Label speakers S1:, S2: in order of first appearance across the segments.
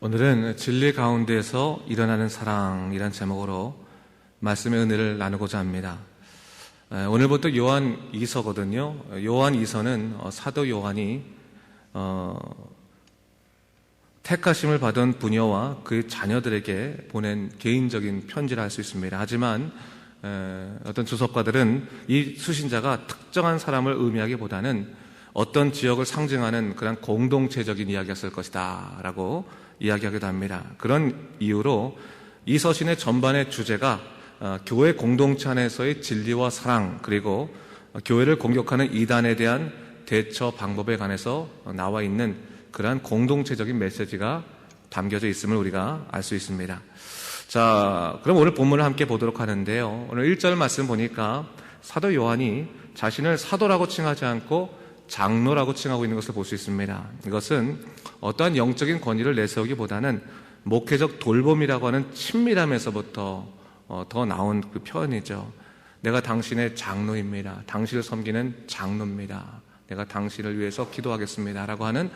S1: 오늘은 진리 가운데서 일어나는 사랑이란 제목으로 말씀의 은혜를 나누고자 합니다. 오늘부터 요한 2서거든요. 요한 2서는 사도 요한이 택하심을 받은 부녀와 그 자녀들에게 보낸 개인적인 편지라 할 수 있습니다. 하지만 어떤 주석가들은 이 수신자가 특정한 사람을 의미하기보다는 어떤 지역을 상징하는 그런 공동체적인 이야기였을 것이다 라고 이야기하기도 합니다. 그런 이유로 이 서신의 전반의 주제가 교회 공동체 안에서의 진리와 사랑, 그리고 교회를 공격하는 이단에 대한 대처 방법에 관해서 나와 있는 그러한 공동체적인 메시지가 담겨져 있음을 우리가 알 수 있습니다. 자, 그럼 오늘 본문을 함께 보도록 하는데요. 오늘 1절 말씀 보니까 사도 요한이 자신을 사도라고 칭하지 않고 장로라고 칭하고 있는 것을 볼 수 있습니다. 이것은 어떠한 영적인 권위를 내세우기보다는 목회적 돌봄이라고 하는 친밀함에서부터 더 나온 그 표현이죠. 내가 당신의 장로입니다. 당신을 섬기는 장로입니다. 내가 당신을 위해서 기도하겠습니다 라고 하는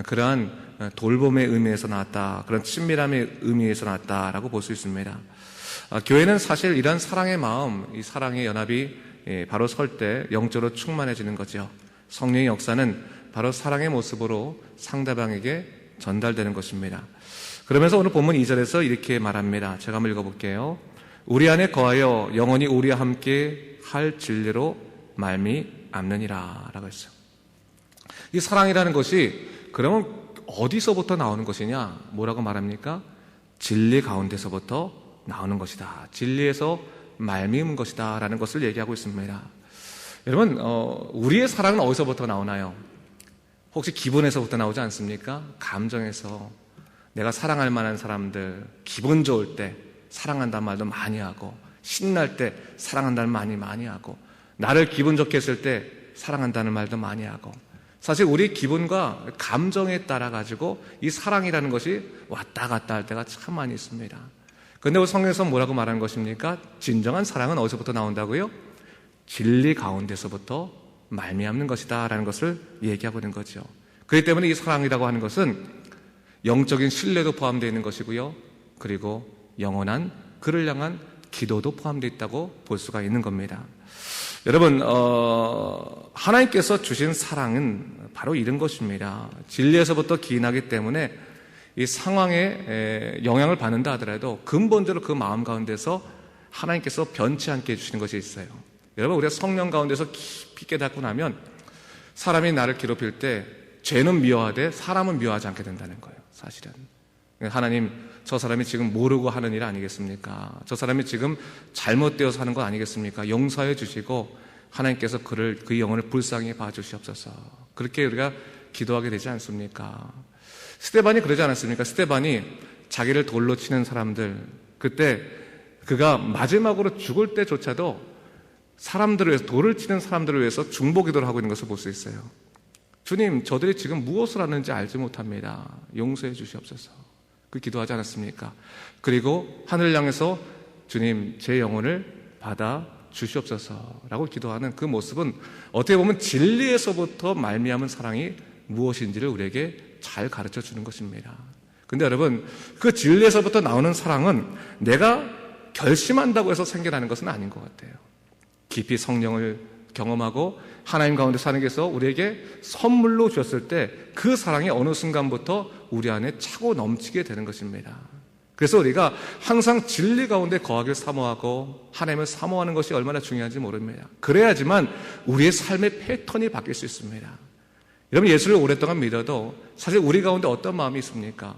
S1: 그러한 돌봄의 의미에서 나왔다, 그런 친밀함의 의미에서 나왔다라고 볼 수 있습니다. 교회는 사실 이런 사랑의 마음, 이 사랑의 연합이 바로 설 때 영적으로 충만해지는 거죠. 성령의 역사는 바로 사랑의 모습으로 상대방에게 전달되는 것입니다. 그러면서 오늘 본문 2절에서 이렇게 말합니다. 제가 한번 읽어볼게요. 우리 안에 거하여 영원히 우리와 함께 할 진리로 말미암느니라 라고 했어요. 이 사랑이라는 것이 그러면 어디서부터 나오는 것이냐? 뭐라고 말합니까? 진리 가운데서부터 나오는 것이다. 진리에서 말미암은 것이다 라는 것을 얘기하고 있습니다. 여러분, 우리의 사랑은 어디서부터 나오나요? 혹시 기분에서부터 나오지 않습니까? 감정에서. 내가 사랑할 만한 사람들, 기분 좋을 때 사랑한다는 말도 많이 하고, 신날 때 사랑한다는 말 많이 하고, 나를 기분 좋게 했을 때 사랑한다는 말도 많이 하고, 사실 우리 기분과 감정에 따라 가지고 이 사랑이라는 것이 왔다 갔다 할 때가 참 많이 있습니다. 그런데 우리 성경에서 뭐라고 말하는 것입니까? 진정한 사랑은 어디서부터 나온다고요? 진리 가운데서부터 말미암는 것이다 라는 것을 얘기하고 있는 거죠. 그렇기 때문에 이 사랑이라고 하는 것은 영적인 신뢰도 포함되어 있는 것이고요, 그리고 영원한 그를 향한 기도도 포함되어 있다고 볼 수가 있는 겁니다. 여러분, 하나님께서 주신 사랑은 바로 이런 것입니다. 진리에서부터 기인하기 때문에 이 상황에 영향을 받는다 하더라도 근본적으로 그 마음 가운데서 하나님께서 변치 않게 해주시는 것이 있어요. 여러분, 우리가 성령 가운데서 깊이 깨닫고 나면 사람이 나를 괴롭힐 때 죄는 미워하되 사람은 미워하지 않게 된다는 거예요. 사실은 하나님, 저 사람이 지금 모르고 하는 일 아니겠습니까? 저 사람이 지금 잘못되어서 하는 거 아니겠습니까? 용서해 주시고 하나님께서 그 영혼을 불쌍히 봐주시옵소서. 그렇게 우리가 기도하게 되지 않습니까? 스데반이 그러지 않았습니까? 스데반이 자기를 돌로 치는 사람들, 그때 그가 마지막으로 죽을 때조차도 사람들을 위해서, 돌을 치는 사람들을 위해서 중보기도를 하고 있는 것을 볼 수 있어요. 주님, 저들이 지금 무엇을 하는지 알지 못합니다. 용서해 주시옵소서. 그 기도하지 않았습니까? 그리고 하늘을 향해서 주님, 제 영혼을 받아 주시옵소서라고 기도하는 그 모습은 어떻게 보면 진리에서부터 말미암은 사랑이 무엇인지를 우리에게 잘 가르쳐 주는 것입니다. 근데 여러분, 그 진리에서부터 나오는 사랑은 내가 결심한다고 해서 생겨나는 것은 아닌 것 같아요. 깊이 성령을 경험하고 하나님 가운데 사는 게서 우리에게 선물로 주었을 때 그 사랑이 어느 순간부터 우리 안에 차고 넘치게 되는 것입니다. 그래서 우리가 항상 진리 가운데 거하길 사모하고 하나님을 사모하는 것이 얼마나 중요한지 모릅니다. 그래야지만 우리의 삶의 패턴이 바뀔 수 있습니다. 여러분, 예수를 오랫동안 믿어도 사실 우리 가운데 어떤 마음이 있습니까?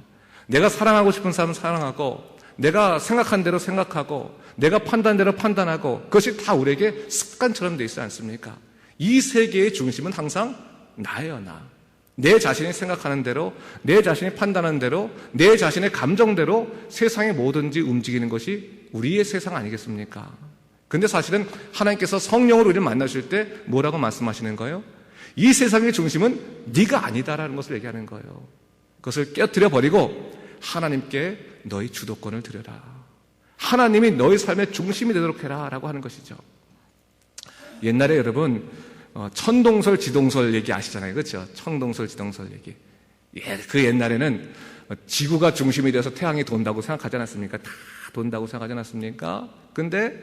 S1: 내가 사랑하고 싶은 사람은 사랑하고, 내가 생각한 대로 생각하고, 내가 판단대로 판단하고, 그것이 다 우리에게 습관처럼 돼 있지 않습니까? 이 세계의 중심은 항상 나예요, 나. 내 자신이 생각하는 대로, 내 자신이 판단하는 대로, 내 자신의 감정대로 세상이 뭐든지 움직이는 것이 우리의 세상 아니겠습니까? 근데 사실은 하나님께서 성령으로 우리를 만나실 때 뭐라고 말씀하시는 거예요? 이 세상의 중심은 네가 아니다라는 것을 얘기하는 거예요. 그것을 깨뜨려 버리고 하나님께 너희 주도권을 드려라. 하나님이 너희 삶의 중심이 되도록 해라 라고 하는 것이죠. 옛날에 여러분 천동설, 지동설 얘기 아시잖아요. 그렇죠? 천동설, 지동설 얘기. 그 옛날에는 지구가 중심이 돼서 태양이 돈다고 생각하지 않았습니까? 다 돈다고 생각하지 않았습니까? 근데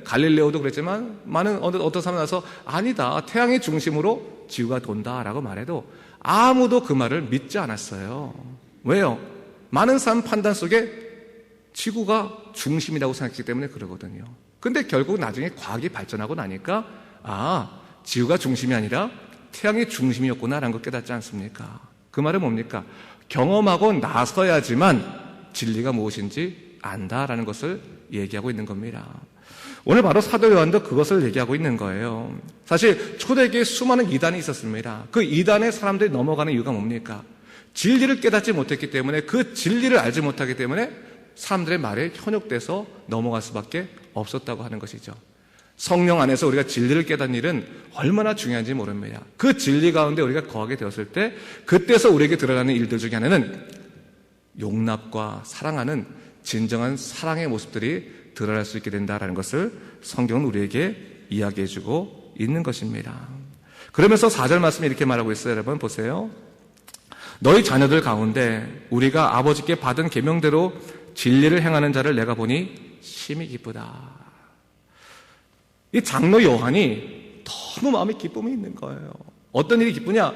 S1: 갈릴레오도 그랬지만 많은 어떤 사람이 나서 아니다, 태양의 중심으로 지구가 돈다라고 말해도 아무도 그 말을 믿지 않았어요. 왜요? 많은 사람 판단 속에 지구가 중심이라고 생각했기 때문에 그러거든요. 근데 결국 나중에 과학이 발전하고 나니까 지구가 중심이 아니라 태양이 중심이었구나라는 걸 깨닫지 않습니까? 그 말은 뭡니까? 경험하고 나서야지만 진리가 무엇인지 안다라는 것을 얘기하고 있는 겁니다. 오늘 바로 사도 요한도 그것을 얘기하고 있는 거예요. 사실 초대기에 수많은 이단이 있었습니다. 그 이단에 사람들이 넘어가는 이유가 뭡니까? 진리를 깨닫지 못했기 때문에, 그 진리를 알지 못하기 때문에 사람들의 말에 현혹돼서 넘어갈 수밖에 없었다고 하는 것이죠. 성령 안에서 우리가 진리를 깨닫는 일은 얼마나 중요한지 모릅니다. 그 진리 가운데 우리가 거하게 되었을 때 그때서 우리에게 드러나는 일들 중에 하나는 용납과 사랑하는 진정한 사랑의 모습들이 드러날 수 있게 된다는 것을 성경은 우리에게 이야기해주고 있는 것입니다. 그러면서 4절 말씀이 이렇게 말하고 있어요. 여러분 보세요. 너희 자녀들 가운데 우리가 아버지께 받은 계명대로 진리를 행하는 자를 내가 보니 심히 기쁘다. 이 장로 요한이 너무 마음에 기쁨이 있는 거예요. 어떤 일이 기쁘냐?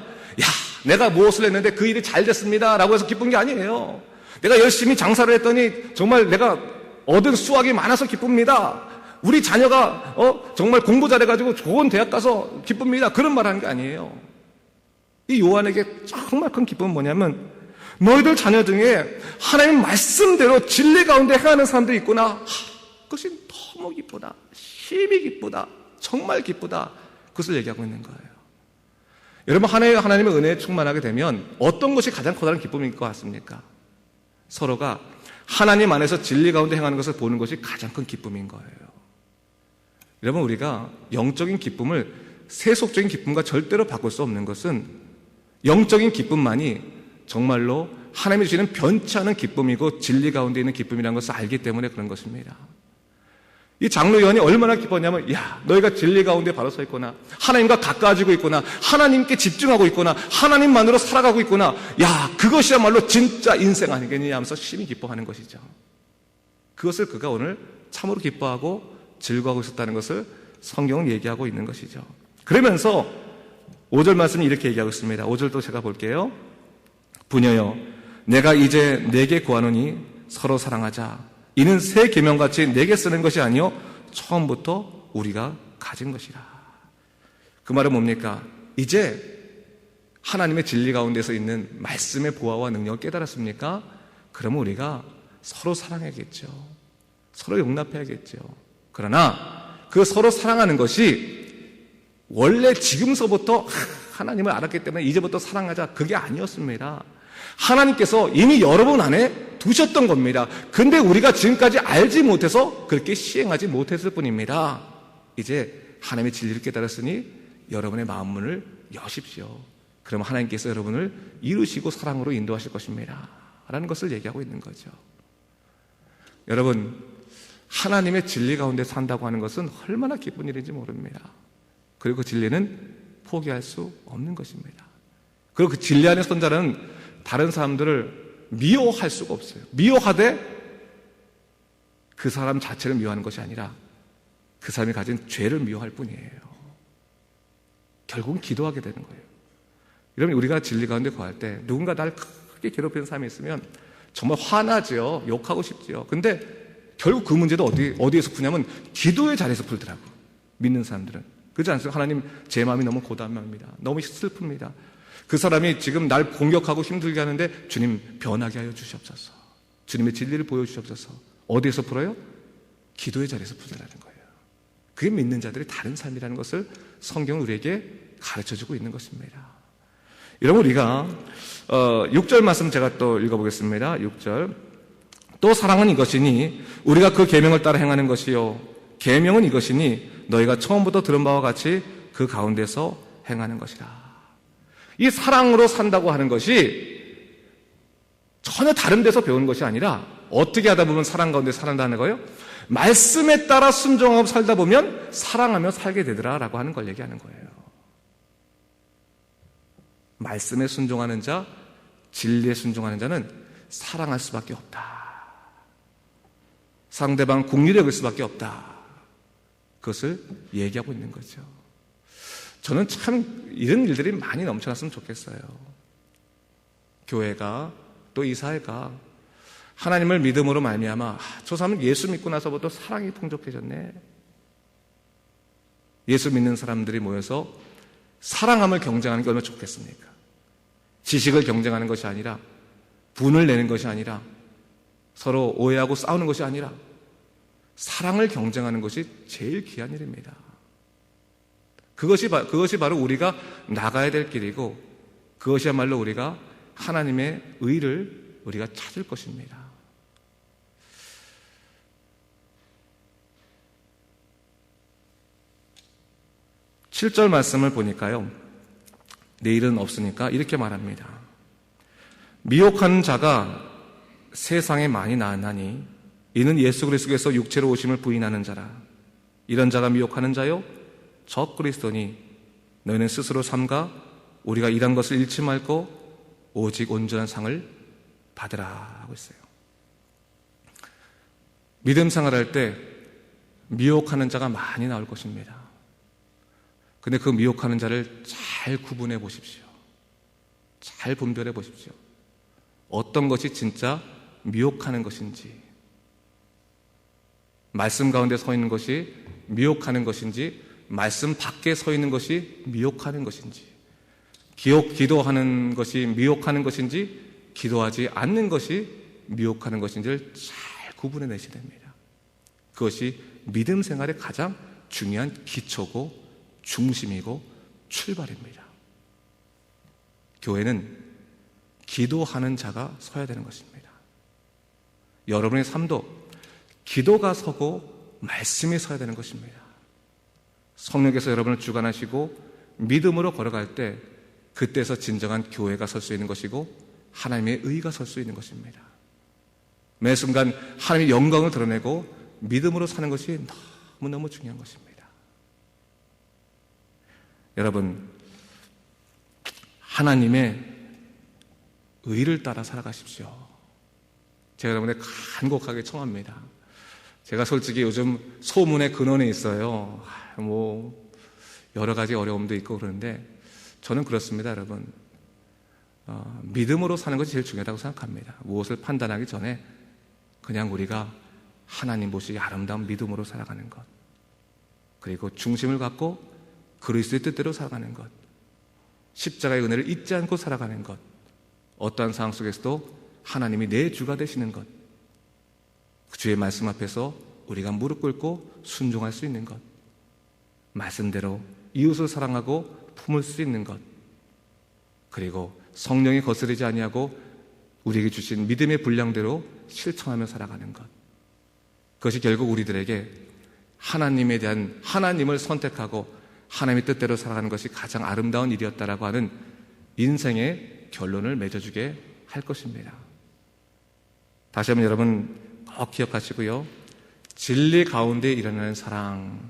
S1: 내가 무엇을 했는데 그 일이 잘 됐습니다 라고 해서 기쁜 게 아니에요. 내가 열심히 장사를 했더니 정말 내가 얻은 수확이 많아서 기쁩니다. 우리 자녀가 정말 공부 잘해가지고 좋은 대학 가서 기쁩니다. 그런 말 하는 게 아니에요. 이 요한에게 정말 큰 기쁨은 뭐냐면 너희들 자녀 중에 하나님 말씀대로 진리 가운데 행하는 사람들이 있구나. 그것이 너무 기쁘다. 심히 기쁘다. 정말 기쁘다. 그것을 얘기하고 있는 거예요. 여러분, 하나님의 은혜에 충만하게 되면 어떤 것이 가장 커다란 기쁨일 것 같습니까? 서로가 하나님 안에서 진리 가운데 행하는 것을 보는 것이 가장 큰 기쁨인 거예요. 여러분, 우리가 영적인 기쁨을 세속적인 기쁨과 절대로 바꿀 수 없는 것은 영적인 기쁨만이 정말로 하나님이 주시는 변치 않은 기쁨이고 진리 가운데 있는 기쁨이라는 것을 알기 때문에 그런 것입니다. 이 장로 요한이 얼마나 기뻤냐면 너희가 진리 가운데 바로 서 있구나, 하나님과 가까워지고 있구나, 하나님께 집중하고 있구나, 하나님만으로 살아가고 있구나, 그것이야말로 진짜 인생 아니겠느냐 하면서 심히 기뻐하는 것이죠. 그것을 그가 오늘 참으로 기뻐하고 즐거워하고 있었다는 것을 성경은 얘기하고 있는 것이죠. 그러면서 5절 말씀이 이렇게 얘기하고 있습니다. 5절도 제가 볼게요. 부녀여, 내가 이제 내게 구하노니 서로 사랑하자. 이는 새 계명같이 내게 쓰는 것이 아니요 처음부터 우리가 가진 것이라. 그 말은 뭡니까? 이제 하나님의 진리 가운데서 있는 말씀의 보화와 능력을 깨달았습니까? 그러면 우리가 서로 사랑해야겠죠. 서로 용납해야겠죠. 그러나 그 서로 사랑하는 것이 원래 지금서부터 하나님을 알았기 때문에 이제부터 사랑하자, 그게 아니었습니다. 하나님께서 이미 여러분 안에 두셨던 겁니다. 근데 우리가 지금까지 알지 못해서 그렇게 시행하지 못했을 뿐입니다. 이제 하나님의 진리를 깨달았으니 여러분의 마음 문을 여십시오. 그러면 하나님께서 여러분을 이루시고 사랑으로 인도하실 것입니다 라는 것을 얘기하고 있는 거죠. 여러분, 하나님의 진리 가운데 산다고 하는 것은 얼마나 기쁜 일인지 모릅니다. 그리고 그 진리는 포기할 수 없는 것입니다. 그리고 그 진리 안에 선 자는 다른 사람들을 미워할 수가 없어요. 미워하되 그 사람 자체를 미워하는 것이 아니라 그 사람이 가진 죄를 미워할 뿐이에요. 결국은 기도하게 되는 거예요. 여러분, 우리가 진리 가운데 거할 때 누군가 나를 크게 괴롭히는 사람이 있으면 정말 화나죠. 욕하고 싶죠. 근데 결국 그 문제도 어디에서 푸냐면 기도의 자리에서 풀더라고. 믿는 사람들은. 그렇지 않습니까? 하나님, 제 마음이 너무 고단합니다. 너무 슬픕니다. 그 사람이 지금 날 공격하고 힘들게 하는데 주님, 변하게 하여 주시옵소서. 주님의 진리를 보여주시옵소서. 어디에서 풀어요? 기도의 자리에서 풀자라는 거예요. 그게 믿는 자들의 다른 삶이라는 것을 성경은 우리에게 가르쳐주고 있는 것입니다. 여러분, 우리가 6절 말씀 제가 또 읽어보겠습니다. 6절. 또 사랑은 이것이니 우리가 그 계명을 따라 행하는 것이요 계명은 이것이니 너희가 처음부터 들은 바와 같이 그 가운데서 행하는 것이라. 이 사랑으로 산다고 하는 것이 전혀 다른 데서 배우는 것이 아니라 어떻게 하다 보면 사랑 가운데 살아간다는 거예요? 말씀에 따라 순종하고 살다 보면 사랑하며 살게 되더라라고 하는 걸 얘기하는 거예요. 말씀에 순종하는 자, 진리에 순종하는 자는 사랑할 수밖에 없다. 상대방 국리를 여길 수밖에 없다. 그것을 얘기하고 있는 거죠. 저는 참 이런 일들이 많이 넘쳐났으면 좋겠어요. 교회가 또 이 사회가 하나님을 믿음으로 말미암아 저 사람은 예수 믿고 나서부터 사랑이 풍족해졌네. 예수 믿는 사람들이 모여서 사랑함을 경쟁하는 게 얼마나 좋겠습니까? 지식을 경쟁하는 것이 아니라, 분을 내는 것이 아니라, 서로 오해하고 싸우는 것이 아니라 사랑을 경쟁하는 것이 제일 귀한 일입니다. 그것이 바로 우리가 나가야 될 길이고, 그것이야말로 우리가 하나님의 의를 우리가 찾을 것입니다. 칠 절 말씀을 보니까요, 내일은 없으니까 이렇게 말합니다. 미혹하는 자가 세상에 많이 나았나니 이는 예수 그리스도께서 육체로 오심을 부인하는 자라. 이런 자가 미혹하는 자요 적 그리스도니 너희는 스스로 삼가 우리가 일한 것을 잃지 말고 오직 온전한 상을 받으라 하고 있어요. 믿음 생활할 때 미혹하는 자가 많이 나올 것입니다. 근데 그 미혹하는 자를 잘 구분해 보십시오. 잘 분별해 보십시오. 어떤 것이 진짜 미혹하는 것인지, 말씀 가운데 서 있는 것이 미혹하는 것인지, 말씀 밖에 서 있는 것이 미혹하는 것인지, 기도하는 것이 미혹하는 것인지, 기도하지 않는 것이 미혹하는 것인지를 잘 구분해 내셔야 됩니다. 그것이 믿음 생활의 가장 중요한 기초고 중심이고 출발입니다. 교회는 기도하는 자가 서야 되는 것입니다. 여러분의 삶도 기도가 서고 말씀이 서야 되는 것입니다. 성령께서 여러분을 주관하시고 믿음으로 걸어갈 때 그때서 진정한 교회가 설 수 있는 것이고 하나님의 의가 설 수 있는 것입니다. 매 순간 하나님의 영광을 드러내고 믿음으로 사는 것이 너무너무 중요한 것입니다. 여러분, 하나님의 의를 따라 살아가십시오. 제가 여러분에게 간곡하게 청합니다. 제가 솔직히 요즘 소문의 근원에 있어요. 여러 가지 어려움도 있고 그러는데 저는 그렇습니다, 여러분. 믿음으로 사는 것이 제일 중요하다고 생각합니다. 무엇을 판단하기 전에 그냥 우리가 하나님 보시기 아름다운 믿음으로 살아가는 것, 그리고 중심을 갖고 그리스도의 뜻대로 살아가는 것, 십자가의 은혜를 잊지 않고 살아가는 것, 어떠한 상황 속에서도 하나님이 내 주가 되시는 것, 그 주의 말씀 앞에서 우리가 무릎 꿇고 순종할 수 있는 것, 말씀대로 이웃을 사랑하고 품을 수 있는 것, 그리고 성령이 거스르지 아니하고 우리에게 주신 믿음의 분량대로 실천하며 살아가는 것, 그것이 결국 우리들에게 하나님에 대한, 하나님을 선택하고 하나님의 뜻대로 살아가는 것이 가장 아름다운 일이었다라고 하는 인생의 결론을 맺어주게 할 것입니다. 다시 한번 여러분 꼭 기억하시고요. 진리 가운데 일어나는 사랑,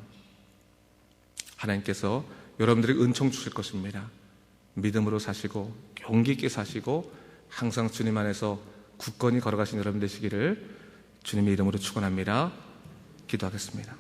S1: 하나님께서 여러분들에게 은총 주실 것입니다. 믿음으로 사시고 용기 있게 사시고 항상 주님 안에서 굳건히 걸어가신 여러분 되시기를 주님의 이름으로 축원합니다. 기도하겠습니다.